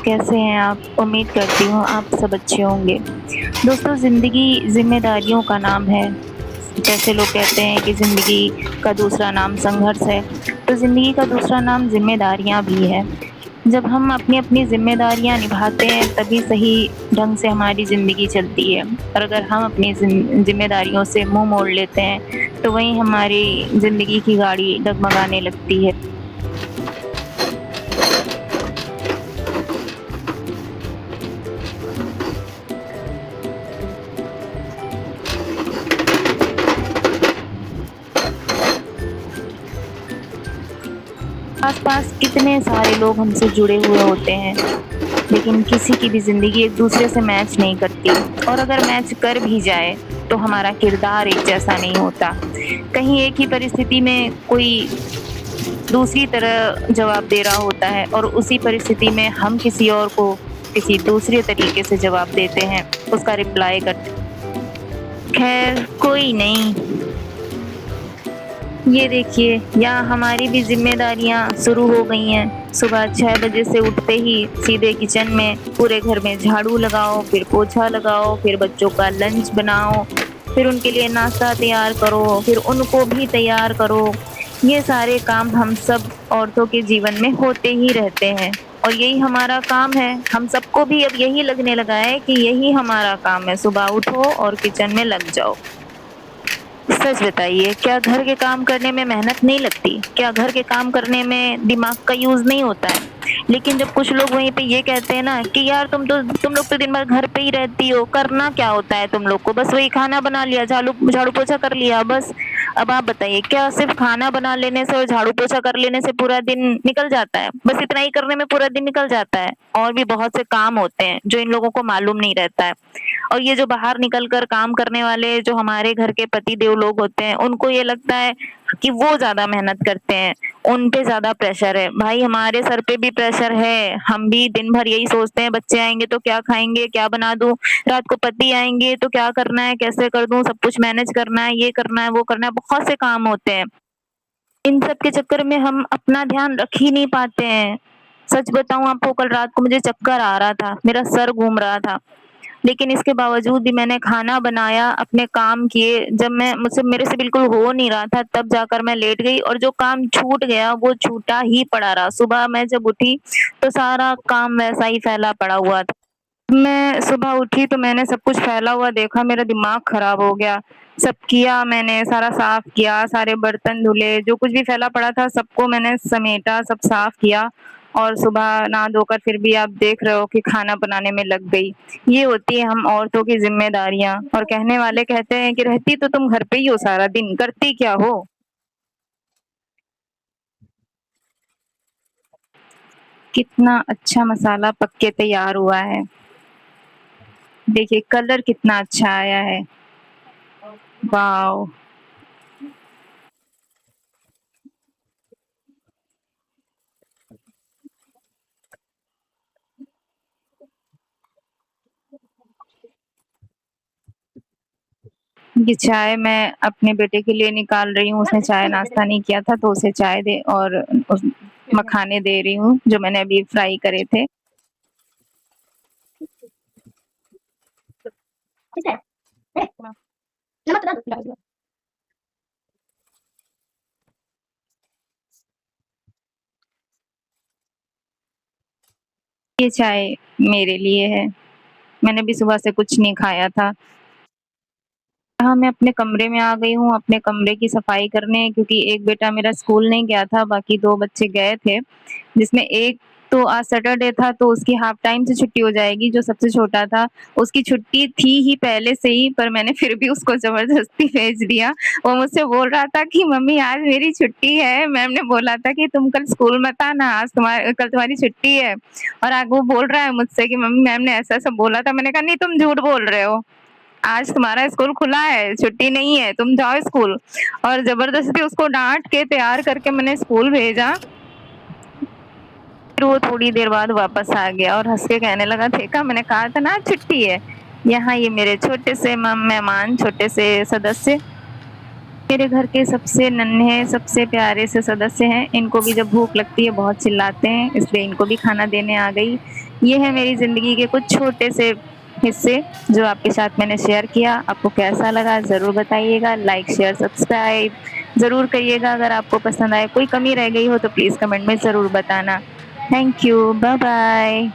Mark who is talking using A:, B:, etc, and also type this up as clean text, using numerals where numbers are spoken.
A: कैसे हैं आप? उम्मीद करती हूँ आप सब अच्छे होंगे। दोस्तों ज़िंदगी ज़िम्मेदारियों का नाम है। जैसे लोग कहते हैं कि ज़िंदगी का दूसरा नाम संघर्ष है, तो ज़िंदगी का दूसरा नाम ज़िम्मेदारियाँ भी है। जब हम अपनी-अपनी ज़िम्मेदारियाँ निभाते हैं तभी सही ढंग से हमारी ज़िंदगी चलती है और अगर हम अपनी ज़िम्मेदारियों से मुँह मोड़ लेते हैं, तो वहीं हमारी ज़िंदगी की गाड़ी डगमगाने लगती है। आस-पास कितने सारे लोग हमसे जुड़े हुए होते हैं, लेकिन किसी की भी ज़िंदगी एक-दूसरे से मैच नहीं करती और अगर मैच कर भी जाए, तो हमारा किरदार एक जैसा नहीं होता। कहीं एक ही परिस्थिति में कोई दूसरी तरह जवाब दे रहा होता है और उसी परिस्थिति में हम किसी और को किसी दूसरे तरीके से जवाब देते हैं, उसका रिप्लाई करते खैर कोई नहीं। ये देखिए, यहाँ हमारी भी ज़िम्मेदारियाँ शुरू हो गई हैं। सुबह 6 बजे से उठते ही सीधे किचन में पूरे घर में झाड़ू लगाओ, फिर पोछा लगाओ, फिर बच्चों का लंच बनाओ, फिर उनके लिए नाश्ता तैयार करो, फिर उनको भी तैयार करो। ये सारे काम हम सब औरतों के जीवन में होते ही रहते हैं और यही हमारा काम है। हम सबको भी अब यही लगने लगा है कि यही हमारा काम है, सुबह उठो और किचन में लग जाओ। सच बताइए, क्या घर के काम करने में मेहनत नहीं लगती? क्या घर के काम करने में दिमाग का यूज़ नहीं होता है? लेकिन जब कुछ लोग वहीं पे ये कहते हैं ना कि यार तुम लोग तो दिन भर घर पे ही रहती हो, करना क्या होता है तुम लोग को? बस वही खाना बना लिया, झाड़ू पोछा कर लिया बस। अब आप बताइए, क्या सिर्फ़ खाना बना लेने से और झाड़ू पोछा कर लेने से पूरा दिन निकल जाता है? बस इतना ही करने में पूरा दिन निकल जाता है? और भी बहुत से काम होते हैं, जो इन लोगों को मालूम नहीं रहता है। और ये जो बाहर निकल कर काम करने वाले जो हमारे घर के पतिदेव लोग होते हैं, उनको ये लगता है कि वो ज़्यादा मेहनत करते हैं, उन पे ज़्यादा प्रेशर है। भाई हमारे सर पे भी प्रेशर है, हम भी दिन भर यही सोचते हैं बच्चे आएँगे तो क्या खाएँगे, क्या बना दूँ? रात को पति आएँगे तो क्या करना है, कैसे कर दूँ? सब कुछ मैनेज करना है, ये करना है, वो करना है, बहुत से काम होते हैं। इन सब के चक्कर में हम अपना ध्यान रख ही नहीं पाते हैं। सच बताऊँ आपको कल रात को मुझे चक्कर आ रहा था, मेरा सर घूम रहा था। लेकिन इसके बावजूद भी मैंने खाना बनाया, अपने काम किए, जब मैं मुझसे मेरे से बिल्कुल हो नहीं रहा था तब जाकर मैं लेट गई और जो काम छूट गया वो छूटा ही पड़ा रहा। सुबह मैं जब उठी तो सारा काम वैसा ही फैला पड़ा हुआ था। मैं सुबह उठी तो मैंने सब कुछ फैला हुआ देखा, मेरा दिमाग खराब हो गया। सब किया मैंने, सारा साफ किया, सारे बर्तन धुले, जो कुछ भी फैला पड़ा था सबको मैंने समेटा, सब साफ किया और सुबह नहा धोकर फिर भी आप देख रहे हो कि खाना बनाने में लग गई। ये होती है हम औरतों की ज़िम्मेदारियाँ और कहने वाले कहते हैं कि रहती तो तुम घर पे ही हो सारा दिन, करती क्या हो? कितना अच्छा मसाला पक के तैयार हुआ है। देखिए कलर कितना अच्छा आया है। वॉव! ये चाय मैं अपने बेटे के लिए निकाल रही हूँ, उसने चाय नाश्ता नहीं किया था तो उसे चाय दे और उस मखाने दे रही हूँ, जो मैंने अभी फ्राई करे थे। ये चाय मेरे लिए है, मैंने भी सुबह से कुछ नहीं खाया था। हाँ, मैं अपने कमरे में आ गई हूँ, अपने कमरे की सफाई करने क्योंकि एक बेटा मेरा स्कूल नहीं गया था, बाकी 2 बच्चे गए थे, जिसमें एक तो आज सैटरडे था तो उसकी हाफ टाइम से छुट्टी हो जाएगी, जो सबसे छोटा था, उसकी छुट्टी थी ही पहले से ही पर मैंने फिर भी उसको ज़बरदस्ती भेज दिया। वो मुझसे बोल रहा था कि मम्मी आज मेरी छुट्टी है, मैम ने बोला था कि तुम कल स्कूल मत आना, आज कल तुम्हारी छुट्टी है और आज वो बोल रहा है मुझसे कि मम्मी मैम ने ऐसा-ऐसा बोला था, मैंने कहा नहीं तुम झूठ बोल रहे हो। आज तुम्हारा स्कूल खुला है, छुट्टी नहीं है, तुम जाओ स्कूल और ज़बरदस्ती उसको डाँट के तैयार करके मैंने स्कूल भेजा। फिर वो थोड़ी देर बाद वापस आ गया और हँस के कहने लगा देखा मैंने कहा था ना आज छुट्टी है। यहाँ ये मेरे छोटे से मेहमान, छोटे से सदस्य मेरे घर के सबसे नन्हे, सबसे प्यारे से सदस्य हैं, इनको भी जब भूख लगती है बहुत चिल्लाते हैं, इसलिए इनको भी खाना देने आ गई। ये है मेरी ज़िंदगी के कुछ छोटे से हिस्से जो आपके साथ मैंने शेयर किया। आपको कैसा लगा ज़रूर बताइएगा, लाइक, शेयर, सब्सक्राइब ज़रूर करिएगा अगर आपको पसंद आए। कोई कमी रह गई हो तो प्लीज़ कमेंट में ज़रूर बताना। Thank you, bye-bye.